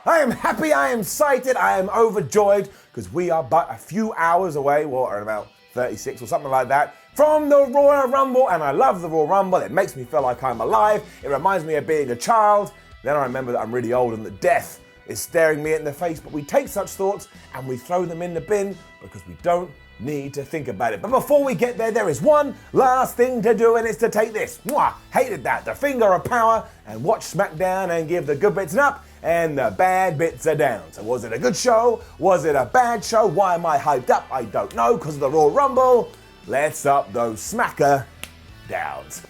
I am happy, I am excited, I am overjoyed, because we are but a few hours away, or about 36 or something like that, from the Royal Rumble, and I love the Royal Rumble. It makes me feel like I'm alive. It reminds me of being a child. Then I remember that I'm really old and that death is staring me in the face, but we take such thoughts and we throw them in the bin because we don't need to think about it. But before we get there, there is one last thing to do, and it's to take this. Mwah! Hated that. The finger of power, and watch SmackDown and give the good bits an up and the bad bits are down. So was it a good show? Was it a bad show? Why am I hyped up? I don't know, because of the Royal Rumble. Let's up those smacker downs.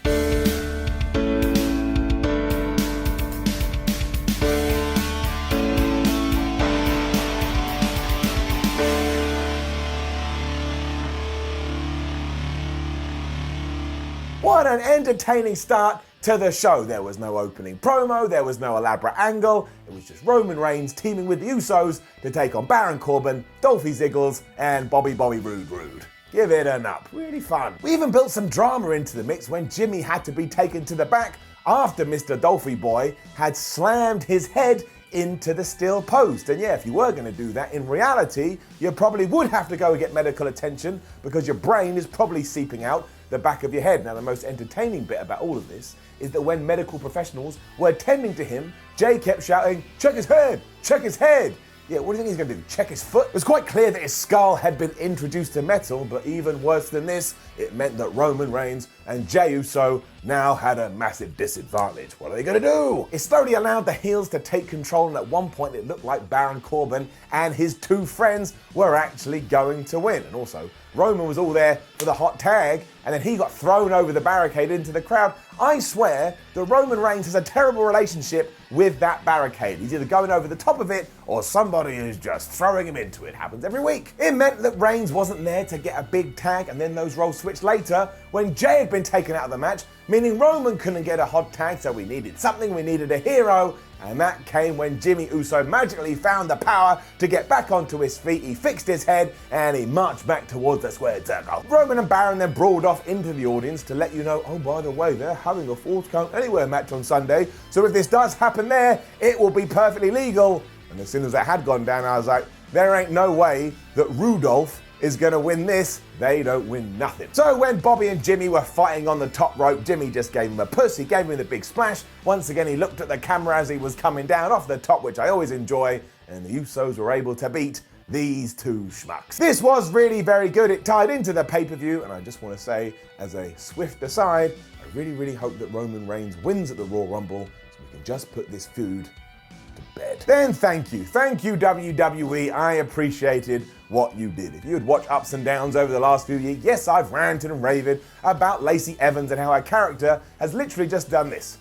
What an entertaining start to the show. There was no opening promo, there was no elaborate angle, it was just Roman Reigns teaming with the Usos to take on Baron Corbin, Dolph Ziggler, and Bobby Roode. Give it an up. Really fun. We even built some drama into the mix when Jimmy had to be taken to the back after Mr. Dolphy Boy had slammed his head into the steel post. And yeah, if you were going to do that, in reality, you probably would have to go and get medical attention because your brain is probably seeping out the back of your head. Now, the most entertaining bit about all of this is that when medical professionals were attending to him, Jay kept shouting, "Check his head! Check his head!" Yeah, what do you think he's going to do? Check his foot? It was quite clear that his skull had been introduced to metal, but even worse than this, it meant that Roman Reigns and Jey Uso now had a massive disadvantage. What are they going to do? It slowly allowed the heels to take control, and at one point it looked like Baron Corbin and his two friends were actually going to win. And also, Roman was all there for the hot tag, and then he got thrown over the barricade into the crowd. I swear that Roman Reigns has a terrible relationship with that barricade. He's either going over the top of it or somebody is just throwing him into it. Happens every week. It meant that Reigns wasn't there to get a big tag, and then those roles switched later when Jey had been taken out of the match, meaning Roman couldn't get a hot tag, so we needed something, we needed a hero. And that came when Jimmy Uso magically found the power to get back onto his feet. He fixed his head and he marched back towards the square circle. Roman and Baron then brawled off into the audience to let you know, oh, by the way, they're having a Falls Count Anywhere match on Sunday. So if this does happen there, it will be perfectly legal. And as soon as that had gone down, I was like, there ain't no way that Rudolph is going to win this. They don't win nothing. So when Bobby and Jimmy were fighting on the top rope, Jimmy just gave him a puss. He gave him the big splash. Once again, he looked at the camera as he was coming down off the top, which I always enjoy. And the Usos were able to beat these two schmucks. This was really very good. It tied into the pay-per-view. And I just want to say, as a swift aside, I really hope that Roman Reigns wins at the Royal Rumble so we can just put this feud to bed. Then thank you WWE. I appreciated what you did. If you had watched Ups and Downs over the last few years, yes, I've ranted and raved about Lacey Evans and how her character has literally just done this.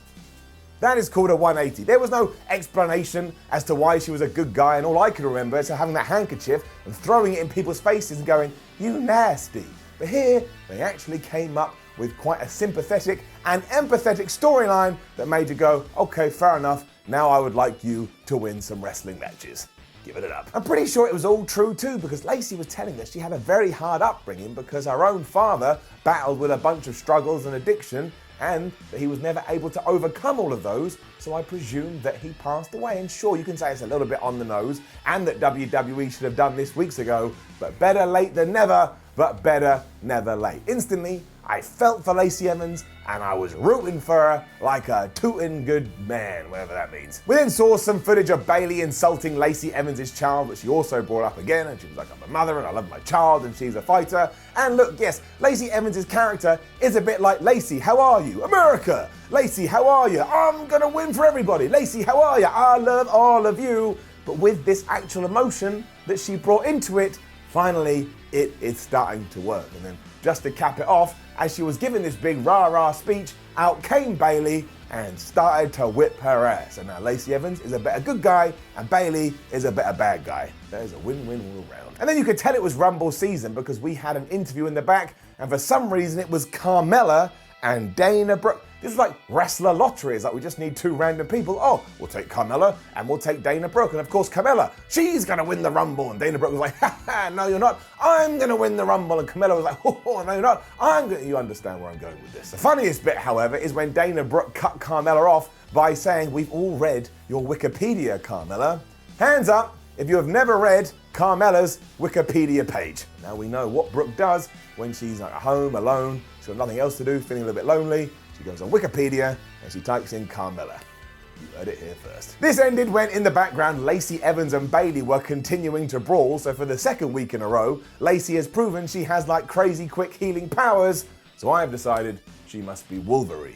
That is called a 180. There was no explanation as to why she was a good guy, and all I could remember is having that handkerchief and throwing it in people's faces and going, "You nasty." But here, they actually came up with quite a sympathetic and empathetic storyline that made you go, okay, fair enough, now I would like you to win some wrestling matches. Give it up. I'm pretty sure it was all true too, because Lacey was telling us she had a very hard upbringing because her own father battled with a bunch of struggles and addiction, and that he was never able to overcome all of those, so I presume that he passed away. And sure, you can say it's a little bit on the nose, and that WWE should have done this weeks ago, but better late than never, but better never late. Instantly, I felt for Lacey Evans, and I was rooting for her like a tootin' good man, whatever that means. We then saw some footage of Bayley insulting Lacey Evans' child, which she also brought up again, and she was like, I'm a mother and I love my child and she's a fighter. And look, yes, Lacey Evans' character is a bit like, Lacey, how are you? America! Lacey, how are you? I'm gonna win for everybody. Lacey, how are you? I love all of you. But with this actual emotion that she brought into it, finally, it is starting to work. And then just to cap it off, as she was giving this big rah-rah speech, out came Bayley and started to whip her ass. And now Lacey Evans is a better good guy and Bayley is a better bad guy. There's a win-win all around. And then you could tell it was Rumble season because we had an interview in the back, and for some reason it was Carmella and Dana Brooke. This is like wrestler lottery. It's like we just need two random people. Oh, we'll take Carmella and we'll take Dana Brooke. And of course, Carmella, she's going to win the Rumble. And Dana Brooke was like, ha ha, no, you're not. I'm going to win the Rumble. And Carmella was like, oh, no, you're not. You understand where I'm going with this. The funniest bit, however, is when Dana Brooke cut Carmella off by saying, we've all read your Wikipedia, Carmella. Hands up if you have never read Carmella's Wikipedia page. Now we know what Brooke does when she's at home, alone, she's got nothing else to do, feeling a little bit lonely. She goes on Wikipedia and she types in Carmella. You heard it here first. This ended when, in the background, Lacey Evans and Bayley were continuing to brawl, so for the second week in a row, Lacey has proven she has like crazy quick healing powers, so I have decided she must be Wolverine.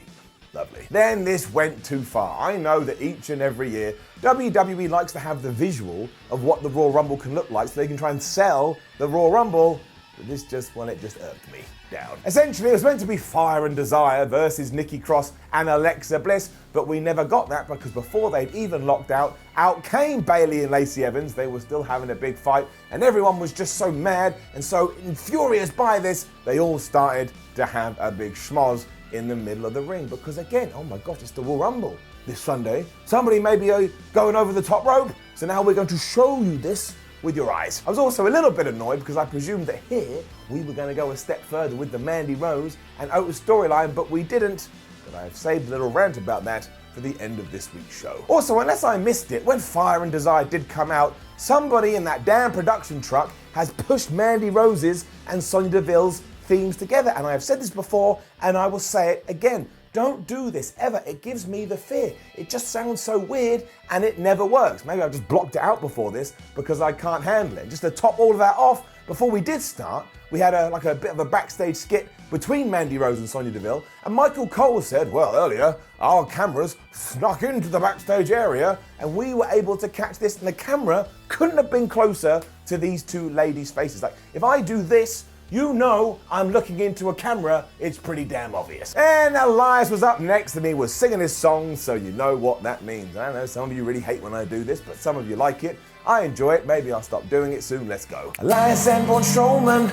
Lovely. Then this went too far. I know that each and every year, WWE likes to have the visual of what the Royal Rumble can look like so they can try and sell the Royal Rumble, but this just irked me down. Essentially, it was meant to be Fire and Desire versus Nikki Cross and Alexa Bliss, but we never got that because before they'd even locked out came Bayley and Lacey Evans. They were still having a big fight, and everyone was just so mad and so infuriated by this, they all started to have a big schmoz in the middle of the ring because, again, oh my gosh, it's the Royal Rumble this Sunday. Somebody may be going over the top rope, so now we're going to show you this with your eyes. I was also a little bit annoyed because I presumed that here we were going to go a step further with the Mandy Rose and Otis storyline, but we didn't. But I have saved a little rant about that for the end of this week's show. Also, unless I missed it, when Fire and Desire did come out, somebody in that damn production truck has pushed Mandy Rose's and Sonya Deville's themes together, and I have said this before and I will say it again. Don't do this ever. It gives me the fear. It just sounds so weird and it never works. Maybe I've just blocked it out before this because I can't handle it. Just to top all of that off, before we did start, we had a bit of a backstage skit between Mandy Rose and Sonya Deville, and Michael Cole said, well, earlier, our cameras snuck into the backstage area and we were able to catch this, and the camera couldn't have been closer to these two ladies' faces. Like, if I do this, you know I'm looking into a camera, it's pretty damn obvious. And Elias was up next and he was singing his song, so you know what that means. I know some of you really hate when I do this, but some of you like it. I enjoy it, maybe I'll stop doing it soon, let's go. Elias and Braun Strowman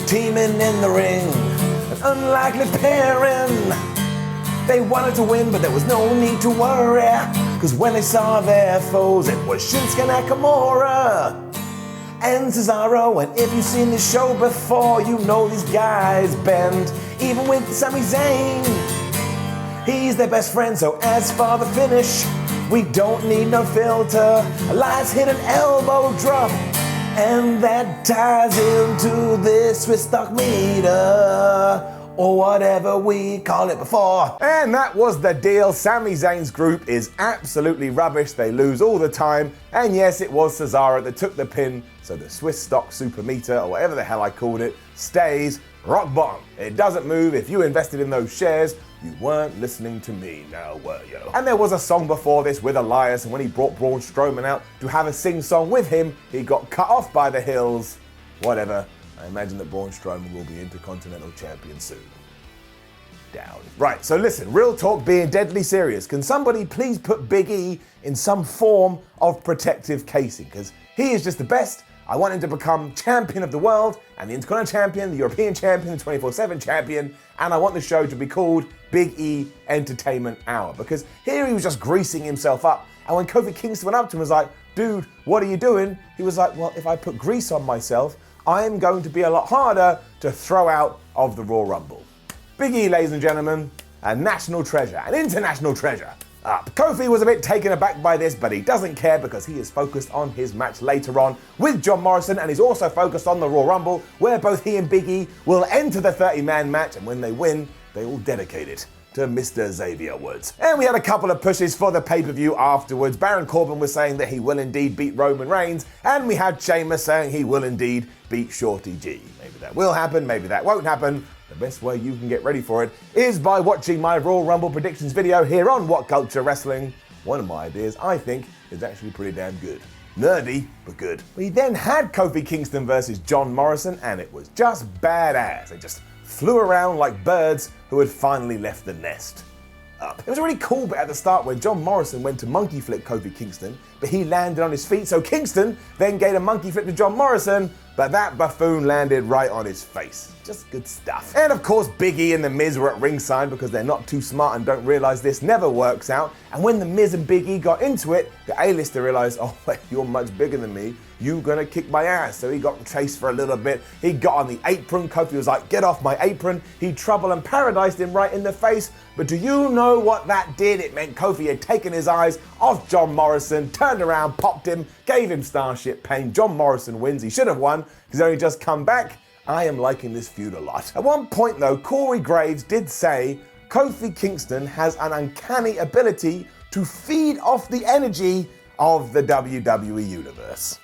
teaming in the ring, an unlikely pairing. They wanted to win, but there was no need to worry, cause when they saw their foes, it was Shinsuke Nakamura and Cesaro, and if you've seen this show before, you know these guys bend. Even with Sami Zayn, he's their best friend, so as for the finish, we don't need no filter. Elias hit an elbow drop, and that ties into this Swiss stock meter, or whatever we call it before. And that was the deal. Sami Zayn's group is absolutely rubbish. They lose all the time. And yes, it was Cesaro that took the pin, so the Swiss stock super meter, or whatever the hell I called it, stays rock bottom. It doesn't move. If you invested in those shares, you weren't listening to me, now were you? And there was a song before this with Elias, and when he brought Braun Strowman out to have a sing-song with him, he got cut off by the Hills. Whatever. I imagine that Braun Strowman will be Intercontinental Champion soon. Down. Right, so listen, real talk, being deadly serious. Can somebody please put Big E in some form of protective casing? Because he is just the best. I want him to become champion of the world and the Intercontinental Champion, the European Champion, the 24/7 Champion, and I want the show to be called Big E Entertainment Hour. Because here he was just greasing himself up, and when Kofi Kingston went up to him and was like, dude, what are you doing? He was like, well, if I put grease on myself, I am going to be a lot harder to throw out of the Royal Rumble. Big E, ladies and gentlemen, a national treasure, an international treasure. Up. Kofi was a bit taken aback by this, but he doesn't care because he is focused on his match later on with John Morrison, and he's also focused on the Royal Rumble, where both he and Big E will enter the 30-man match, and when they win, they all dedicate it to Mr. Xavier Woods. And we had a couple of pushes for the pay-per-view afterwards. Baron Corbin was saying that he will indeed beat Roman Reigns, and we had Sheamus saying he will indeed beat Shorty G. Maybe that will happen, maybe that won't happen. The best way you can get ready for it is by watching my Royal Rumble predictions video here on WhatCulture Wrestling. One of my ideas, I think, is actually pretty damn good. Nerdy, but good. We then had Kofi Kingston versus John Morrison, and it was just badass. They just flew around like birds who had finally left the nest. Up. It was a really cool bit at the start when John Morrison went to monkey flip Kofi Kingston, but he landed on his feet, so Kingston then gave a monkey flip to John Morrison, but that buffoon landed right on his face. Just good stuff. And of course, Big E and The Miz were at ringside because they're not too smart and don't realize this never works out. And when The Miz and Big E got into it, the A-lister realized, oh wait, you're much bigger than me. you gonna kick my ass? So he got chased for a little bit. He got on the apron. Kofi was like, get off my apron. He trouble and paradised him right in the face. But do you know what that did? It meant Kofi had taken his eyes off John Morrison, turned around, popped him, gave him Starship Pain. John Morrison wins. He should have won because he's only just come back. I am liking this feud a lot. At one point though, Corey Graves did say Kofi Kingston has an uncanny ability to feed off the energy of the WWE Universe.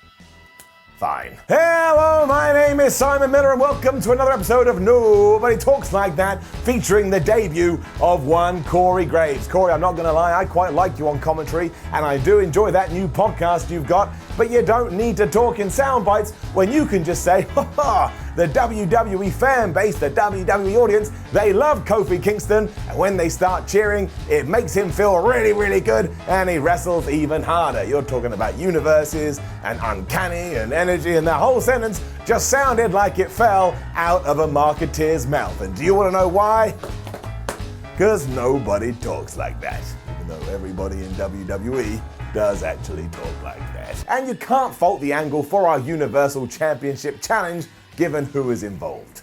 Fine. Hello, my name is Simon Miller and welcome to another episode of Nobody Talks Like That, featuring the debut of one Corey Graves. Corey, I'm not going to lie, I quite like you on commentary and I do enjoy that new podcast you've got, but you don't need to talk in sound bites when you can just say, ha ha, the WWE fan base, the WWE audience, they love Kofi Kingston, and when they start cheering, it makes him feel really, really good, and he wrestles even harder. You're talking about universes and uncanny and energy, and that whole sentence just sounded like it fell out of a marketeer's mouth. And do you want to know why? Because nobody talks like that, even though everybody in WWE does actually talk like that. And you can't fault the angle for our Universal Championship challenge, given who is involved.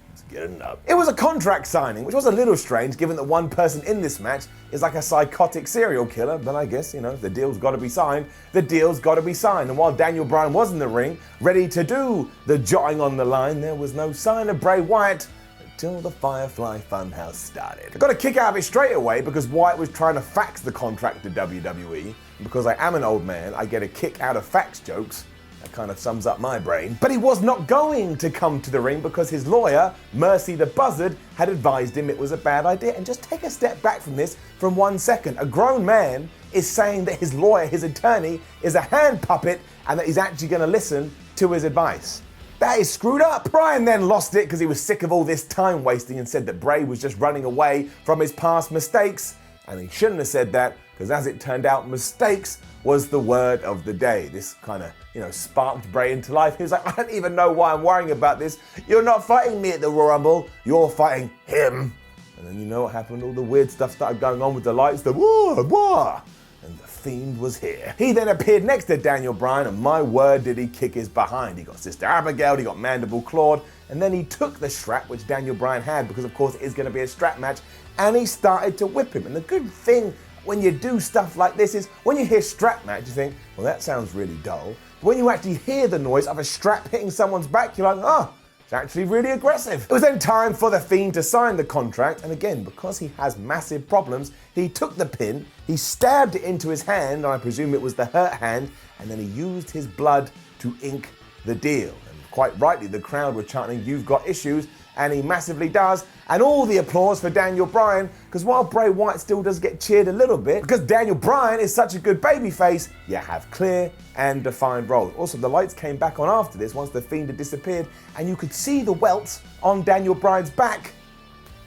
Let's get it up. It was a contract signing, which was a little strange given that one person in this match is like a psychotic serial killer, but I guess, if the deal's gotta be signed, the deal's gotta be signed. And while Daniel Bryan was in the ring, ready to do the jotting on the line, there was no sign of Bray Wyatt until the Firefly Funhouse started. I got a kick out of it straight away because Wyatt was trying to fax the contract to WWE, and because I am an old man, I get a kick out of fax jokes. That kind of sums up my brain. But he was not going to come to the ring because his lawyer, Mercy the Buzzard, had advised him it was a bad idea. And just take a step back from this for 1 second. A grown man is saying that his lawyer, his attorney, is a hand puppet and that he's actually going to listen to his advice. That is screwed up. Bryan then lost it because he was sick of all this time wasting and said that Bray was just running away from his past mistakes. And he shouldn't have said that because, as it turned out, mistakes was the word of the day. This kind of, sparked Bray into life. He was like, I don't even know why I'm worrying about this. You're not fighting me at the Royal Rumble. You're fighting him. And then you know what happened? All the weird stuff started going on with the lights. The wah. And the Fiend was here. He then appeared next to Daniel Bryan, and my word did he kick his behind. He got Sister Abigail, he got Mandible Clawed, and then he took the strap, which Daniel Bryan had, because of course it is going to be a strap match, and he started to whip him. And the good thing when you do stuff like this is, when you hear strap match, you think, well, that sounds really dull. When you actually hear the noise of a strap hitting someone's back, you're like, oh, it's actually really aggressive. It was then time for the Fiend to sign the contract, and again, because he has massive problems, he took the pin, he stabbed it into his hand, and I presume it was the hurt hand, and then he used his blood to ink the deal. And quite rightly, the crowd were chanting, you've got issues, and he massively does. And all the applause for Daniel Bryan, because while Bray Wyatt still does get cheered a little bit, because Daniel Bryan is such a good babyface, you have clear and defined roles. Also, the lights came back on after this once the Fiend had disappeared, and you could see the welts on Daniel Bryan's back.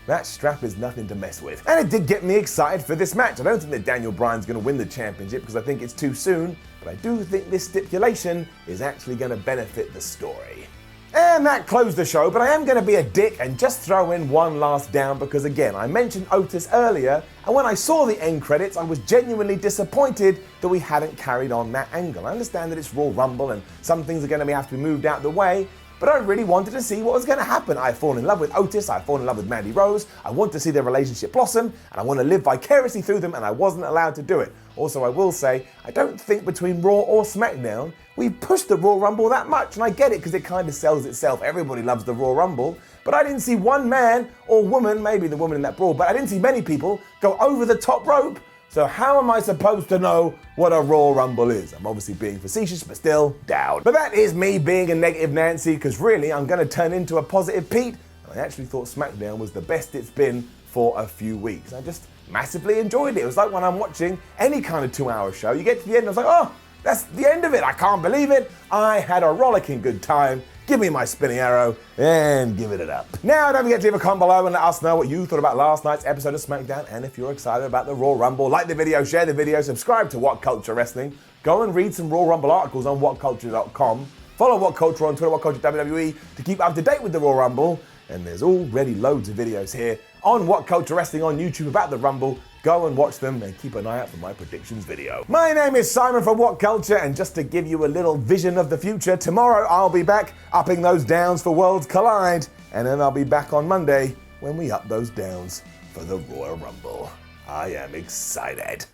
That strap is nothing to mess with. And it did get me excited for this match. I don't think that Daniel Bryan's going to win the championship because I think it's too soon, but I do think this stipulation is actually going to benefit the story. And that closed the show, but I am going to be a dick and just throw in one last down because, again, I mentioned Otis earlier, and when I saw the end credits, I was genuinely disappointed that we hadn't carried on that angle. I understand that it's Royal Rumble and some things are going to have to be moved out of the way, but I really wanted to see what was going to happen. I've fallen in love with Otis, I've fallen in love with Mandy Rose, I want to see their relationship blossom, and I want to live vicariously through them, and I wasn't allowed to do it. Also, I will say, I don't think between Raw or SmackDown, we pushed the Royal Rumble that much, and I get it because it kind of sells itself. Everybody loves the Royal Rumble, but I didn't see one man or woman, maybe the woman in that brawl, but I didn't see many people go over the top rope. So how am I supposed to know what a Royal Rumble is? I'm obviously being facetious, but still down. But that is me being a negative Nancy, because really I'm going to turn into a positive Pete. And I actually thought SmackDown was the best it's been for a few weeks. I just massively enjoyed it. It was like when I'm watching any kind of 2-hour show, you get to the end and I was like, oh, that's the end of it. I can't believe it. I had a rollicking good time. Give me my spinning arrow and give it up. Now, don't forget to leave a comment below and let us know what you thought about last night's episode of SmackDown, and if you're excited about the Royal Rumble, like the video, share the video, subscribe to WhatCulture Wrestling, go and read some Royal Rumble articles on WhatCulture.com, follow WhatCulture on Twitter, WhatCulture WWE, to keep up to date with the Royal Rumble, and there's already loads of videos here on WhatCulture Wrestling on YouTube about the Rumble. go and watch them and keep an eye out for my predictions video. My name is Simon from WhatCulture, and just to give you a little vision of the future, tomorrow I'll be back upping those downs for Worlds Collide, and then I'll be back on Monday when we up those downs for the Royal Rumble. I am excited.